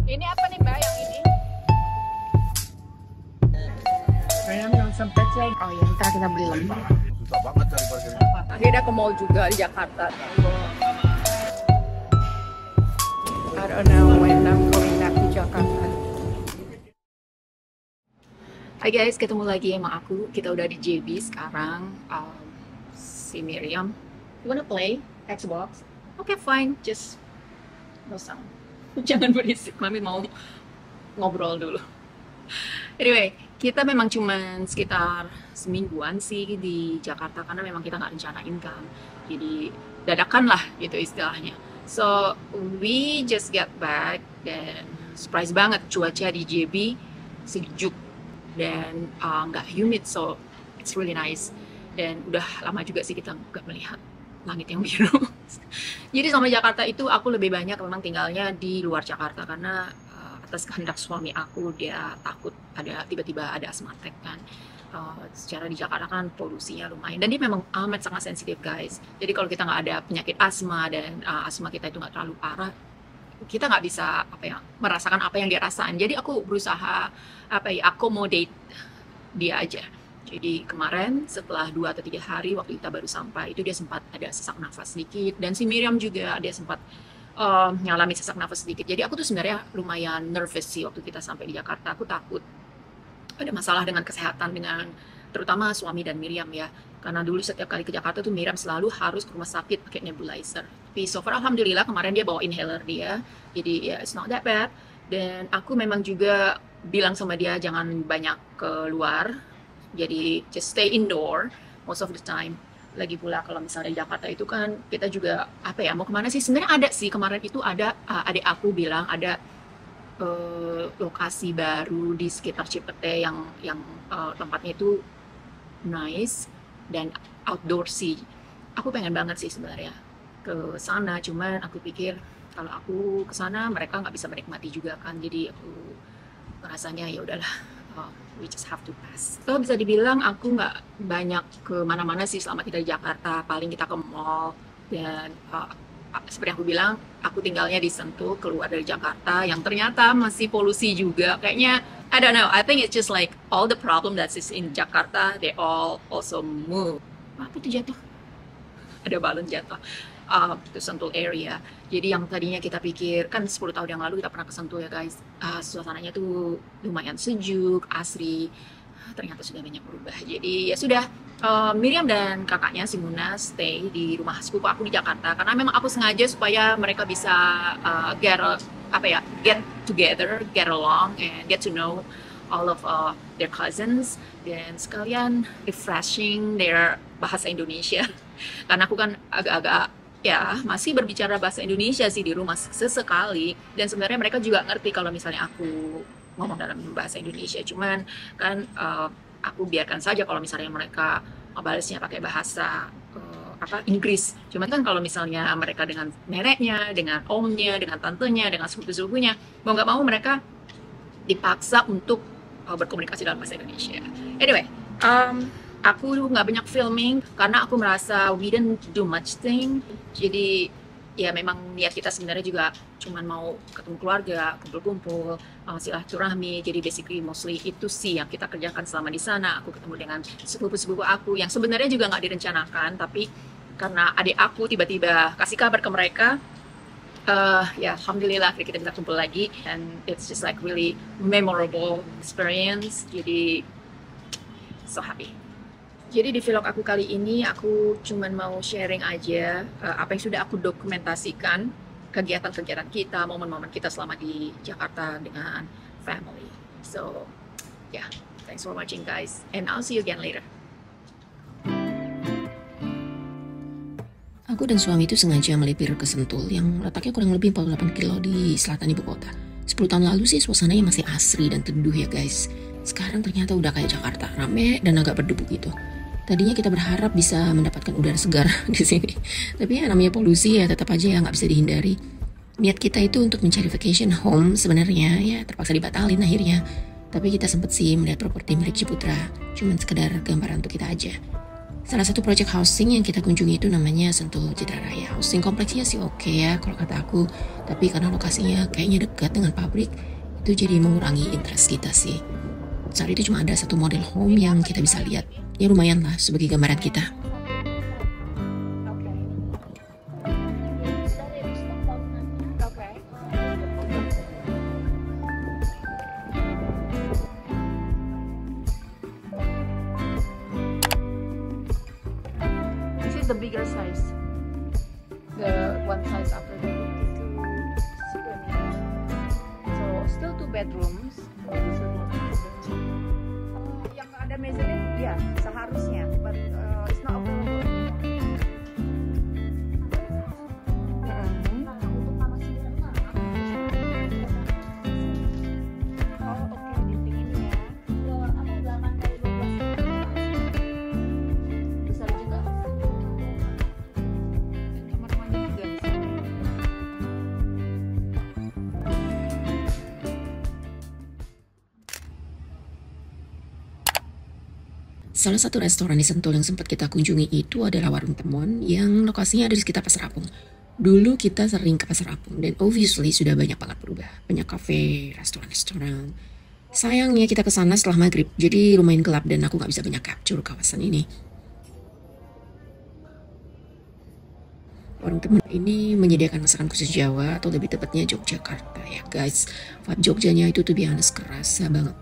Ini apa nih Mbak yang ini? Ayam yang sempet saya. Oh iya, ntar kita beli lembang. Susah banget cari parkir. Akhirnya ke mall juga di Jakarta. I don't know when I'm going back to Jakarta. Hai guys, ketemu lagi sama aku. Kita udah di JB sekarang. Si Miriam, you wanna play Xbox? Okay, fine. Just no sound. Jangan berisik. Mami mau ngobrol dulu. Anyway, kita memang cuman sekitar semingguan sih di Jakarta karena memang kita nggak rencanain kan. Jadi dadakan lah gitu istilahnya. So we just get back dan surprise banget cuaca di JB sejuk dan nggak humid, so it's really nice. Dan udah lama juga sih kita nggak melihat langit yang biru. Jadi sama Jakarta itu aku lebih banyak memang tinggalnya di luar Jakarta karena atas kehendak suami aku, dia takut tiba-tiba ada asma attack kan. Secara di Jakarta kan polusinya lumayan dan dia memang amat sangat sensitif guys. Jadi kalau kita nggak ada penyakit asma dan asma kita itu nggak terlalu parah, kita nggak bisa merasakan apa yang dia rasain. Jadi aku berusaha accommodate dia aja. Jadi kemarin setelah 2 atau 3 hari waktu kita baru sampai itu dia sempat ada sesak nafas sedikit dan si Miriam juga dia sempat ngalami sesak nafas sedikit. Jadi aku tuh sebenarnya lumayan nervous sih waktu kita sampai di Jakarta. Aku takut ada masalah dengan kesehatan dengan terutama suami dan Miriam ya. Karena dulu setiap kali ke Jakarta tuh Miriam selalu harus ke rumah sakit pakai nebulizer. Tapi so far alhamdulillah kemarin dia bawa inhaler dia. Jadi ya it's not that bad. Dan aku memang juga bilang sama dia jangan banyak keluar. Jadi just stay indoor most of the time. Lagi pula kalau misalnya di Jakarta itu kan kita juga mau kemana sih? Sebenarnya ada sih kemarin itu ada adik aku bilang ada lokasi baru di sekitar Cipete yang tempatnya itu nice dan outdoor sih. Aku pengen banget sih sebenarnya ke sana, cuman aku pikir kalau aku ke sana mereka nggak bisa menikmati juga kan. Jadi aku rasanya ya udahlah. We just have to pass. So bisa dibilang aku nggak banyak ke mana-mana sih selama kita di Jakarta. Paling kita ke mall dan seperti aku bilang, aku tinggalnya di Sentul, keluar dari Jakarta yang ternyata masih polusi juga. Kayaknya I don't know. I think it's just like all the problem that is in Jakarta, they all also move. Apa itu jatuh? Ada balon jatuh. Ke Sentul area. Jadi yang tadinya kita pikir kan 10 tahun yang lalu kita pernah ke Sentul ya guys, suasananya tuh lumayan sejuk, asri. Ternyata sudah banyak berubah. Jadi ya sudah, Miriam dan kakaknya si Muna stay di rumah sepupu aku di Jakarta karena memang aku sengaja supaya mereka bisa get together, get along and get to know all of their cousins dan sekalian refreshing their bahasa Indonesia. Karena aku kan agak-agak masih berbicara bahasa Indonesia sih di rumah sesekali dan sebenarnya mereka juga ngerti kalau misalnya aku ngomong dalam bahasa Indonesia, cuman kan aku biarkan saja kalau misalnya mereka balasnya pakai bahasa Inggris. Cuman kan kalau misalnya mereka dengan neneknya, dengan omnya, dengan tantenya, dengan sepupu-sepupunya, mau nggak mau mereka dipaksa untuk berkomunikasi dalam bahasa Indonesia. Anyway, aku nggak banyak filming karena aku merasa we didn't do much thing. Jadi ya memang niat kita sebenarnya juga cuman mau ketemu keluarga, kumpul-kumpul, silaturahmi. Jadi basically mostly itu sih yang kita kerjakan selama di sana. Aku ketemu dengan sepupu-sepupu aku yang sebenarnya juga nggak direncanakan, tapi karena adik aku tiba-tiba kasih kabar ke mereka, ya alhamdulillah akhirnya kita bisa kumpul lagi and it's just like really memorable experience. Jadi so happy. Jadi di vlog aku kali ini aku cuman mau sharing aja apa yang sudah aku dokumentasikan, kegiatan-kegiatan kita, momen-momen kita selama di Jakarta dengan family. So yeah, thanks for watching guys and I'll see you again later. Aku dan suami itu sengaja melipir ke Sentul yang letaknya kurang lebih 48 kilo di selatan ibu kota. 10 tahun lalu sih suasananya masih asri dan teduh ya guys. Sekarang ternyata udah kayak Jakarta, rame dan agak berdebu gitu. Tadinya kita berharap bisa mendapatkan udara segar di sini. Tapi ya namanya polusi ya tetap aja ya nggak bisa dihindari. Niat kita itu untuk mencari vacation home sebenarnya ya terpaksa dibatalin akhirnya. Tapi kita sempet sih melihat properti milik Ciputra. Cuman sekedar gambaran untuk kita aja. Salah satu project housing yang kita kunjungi itu namanya Sentul Citra Raya. Housing kompleksnya sih oke ya kalau kata aku, tapi karena lokasinya kayaknya dekat dengan pabrik, itu jadi mengurangi interest kita sih. Saat itu cuma ada satu model home yang kita bisa lihat. Ya lumayan lah sebagai gambaran kita. The bigger size, the one size after the 52 square meters. So still 2 bedrooms. Yang ada mezzanine, ya seharusnya, but it's not available anymore. Oh oke, dinding ini ya. Besar juga. Salah satu restoran di Sentul yang sempat kita kunjungi itu adalah Warung Temon yang lokasinya ada di sekitar Pasar Apung. Dulu kita sering ke Pasar Apung dan obviously sudah banyak banget berubah. Banyak kafe, restoran-restoran. Sayangnya kita ke sana setelah maghrib, jadi lumayan gelap dan aku nggak bisa banyak capture kawasan ini. Warung Temon ini menyediakan masakan khusus Jawa atau lebih tepatnya Yogyakarta ya guys. Vibe Jogjanya itu tuh biasa kerasa banget.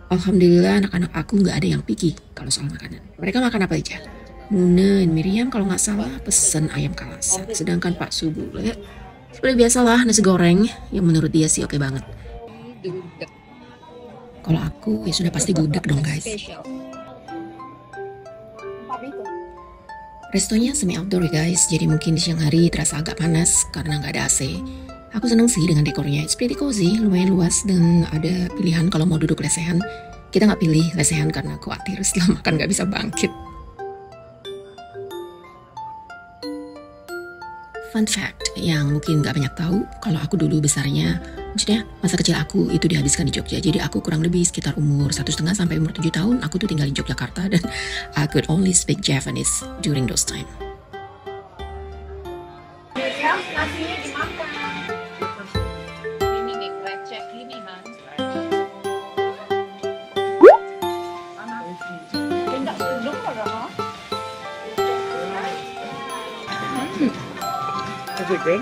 Alhamdulillah anak-anak aku nggak ada yang picky kalau soal makanan. Mereka makan apa aja. Muna dan Miriam kalau nggak salah pesen ayam kalasan. Sedangkan Pak Subule seperti biasalah nasi goreng yang menurut dia sih oke banget. Kalau aku ya sudah pasti gudeg dong guys. Restonya semi outdoor ya guys, jadi mungkin di siang hari terasa agak panas karena nggak ada AC. Aku seneng sih dengan dekornya, it's pretty cozy, lumayan luas dan ada pilihan kalau mau duduk lesehan. Kita nggak pilih lesehan karena khawatir setelah makan nggak bisa bangkit. Fun fact yang mungkin nggak banyak tahu, kalau aku dulu besarnya, maksudnya masa kecil aku itu dihabiskan di Jogja. Jadi aku kurang lebih sekitar umur 1,5 sampai umur 7 tahun, aku tuh tinggal di Yogyakarta dan I could only speak Japanese during those time. Nasinya dimakan. Ini nih krecek ini mas. Tidak sedung padahal. Is it good?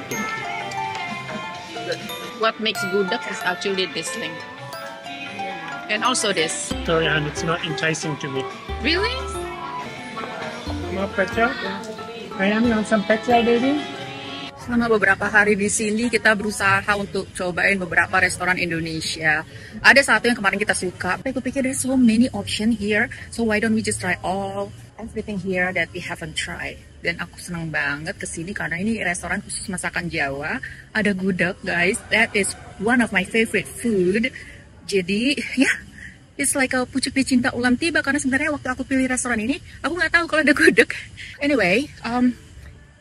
What makes gudeg is actually this thing. And also this. Sorry, and it's not enticing to me. Really? More petrol? Ayam, you want some petrol, baby? Selama beberapa hari di sini kita berusaha untuk cobain beberapa restoran Indonesia. Ada satu yang kemarin kita suka. Tapi aku pikir there's so many option here. So why don't we just try everything here that we haven't tried. Dan aku senang banget kesini karena ini restoran khusus masakan Jawa. Ada gudeg guys. That is one of my favorite food. Jadi ya, it's like a pucuk dicinta ulam tiba. Karena sebenarnya waktu aku pilih restoran ini, aku nggak tahu kalau ada gudeg. Anyway,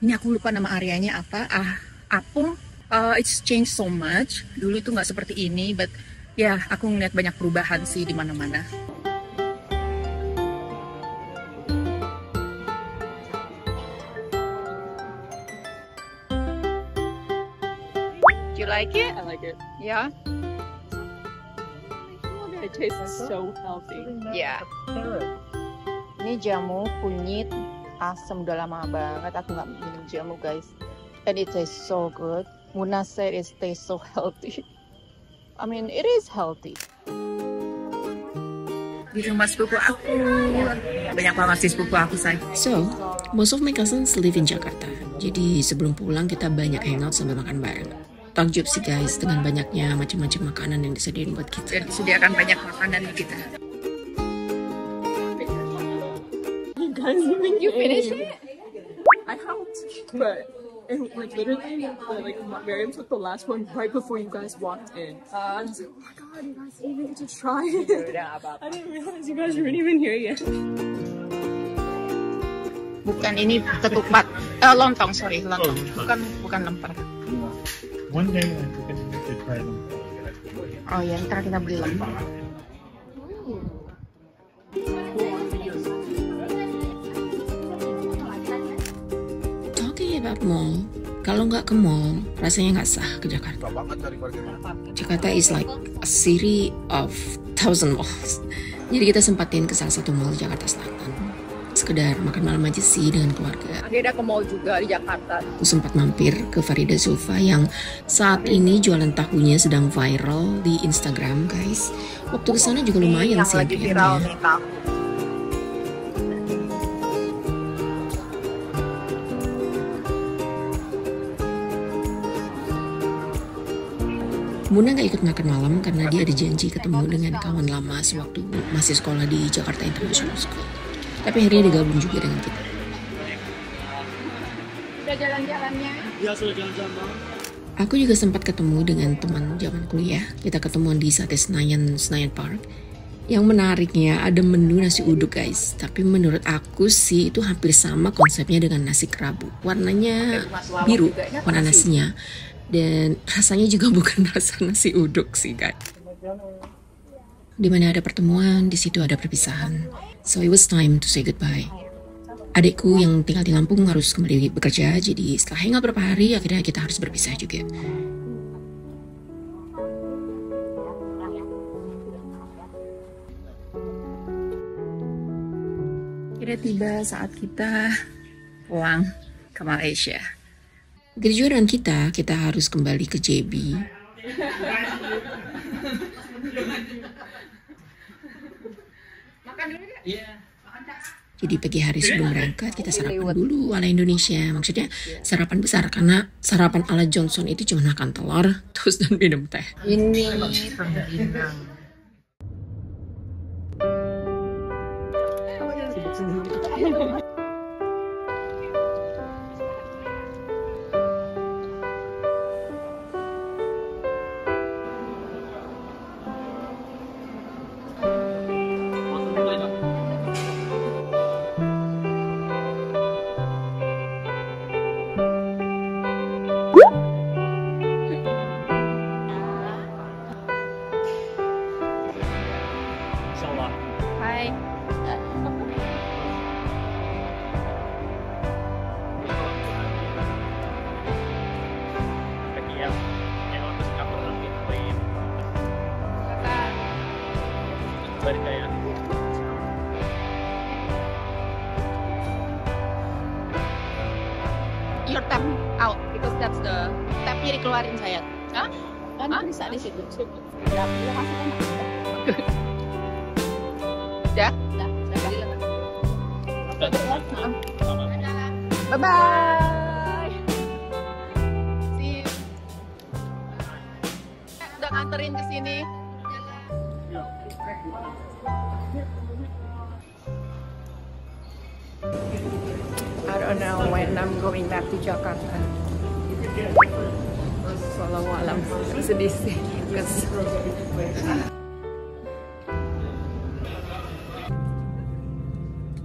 ini aku lupa nama areanya apa. Apung. It's changed so much. Dulu tuh nggak seperti ini, but ya aku ngeliat banyak perubahan sih di mana-mana. Do you like it? I like it. Yeah. It tastes so healthy. Yeah. Ini jamu kunyit asam, udah lama banget aku nggak minum jamu guys. And it tastes so good. Muna said it tastes so healthy. I mean, it is healthy. Di rumah sepupu aku, banyak banget sih sepupu aku say. So, most of my cousins live in Jakarta. Jadi sebelum pulang kita banyak hangout sambil makan bareng. Takjub sih guys dengan banyaknya macam-macam makanan yang disediain buat kita. Dan disediakan banyak makanan di kita. You finished it? I helped, but like literally, Miriam took the last one right before you guys walked in. I was like, oh my god, you guys didn't even get to try it. I didn't realize you guys weren't even here yet. Bukan ini ketupat, lontong sorry, lontong. Bukan lemper. One day I think I need to try them. Oh ya, ntar kita beli lemper. mall. Kalau nggak ke mall, rasanya nggak sah ke Jakarta. Jakarta is like a city of thousand malls. Jadi kita sempatin ke salah satu mall Jakarta Selatan. Sekedar makan malam aja sih dengan keluarga. Akhirnya ke mall juga di Jakarta. Aku sempat mampir ke Farida Zulfa yang saat ini jualan tahunya sedang viral di Instagram, guys. Waktu kesana juga lumayan sih antriannya. Muna gak ikut makan malam karena dia ada janji ketemu dengan kawan lama sewaktu masih sekolah di Jakarta International School. Tapi akhirnya digabung juga dengan kita. Udah jalan-jalannya? Ya, sudah jalan-jalan. Aku juga sempat ketemu dengan teman zaman kuliah. Kita ketemuan di Sate Senayan Park. Yang menariknya ada menu nasi uduk, guys. Tapi menurut aku sih itu hampir sama konsepnya dengan nasi kerabu. Warnanya biru, warna nasinya. Dan rasanya juga bukan rasa nasi uduk sih, guys. Di mana ada pertemuan, di situ ada perpisahan. So it was time to say goodbye. Adikku yang tinggal di Lampung harus kembali bekerja, jadi setelah hangout beberapa hari, akhirnya kita harus berpisah juga. Kira tiba saat kita pulang ke Malaysia. Begitu juga dengan kita harus kembali ke JB. Jadi pagi hari sebelum berangkat kita sarapan dulu ala Indonesia. Maksudnya sarapan besar karena sarapan ala Johnson itu cuma makan telur, terus dan minum teh. Ini pengginang. Hai. Your tap out because that's the tapnya dikeluarin sayang. Hah? Kan bisa di situ. Ya, masukkan. Udah? Udah. Bye bye. See you. Udah nganterin ke sini. I don't know when I'm going back to Jakarta. Wallahualam. Sedih sih.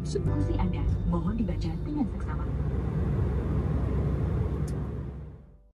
Subsidi Anda mohon dibaca dengan seksama.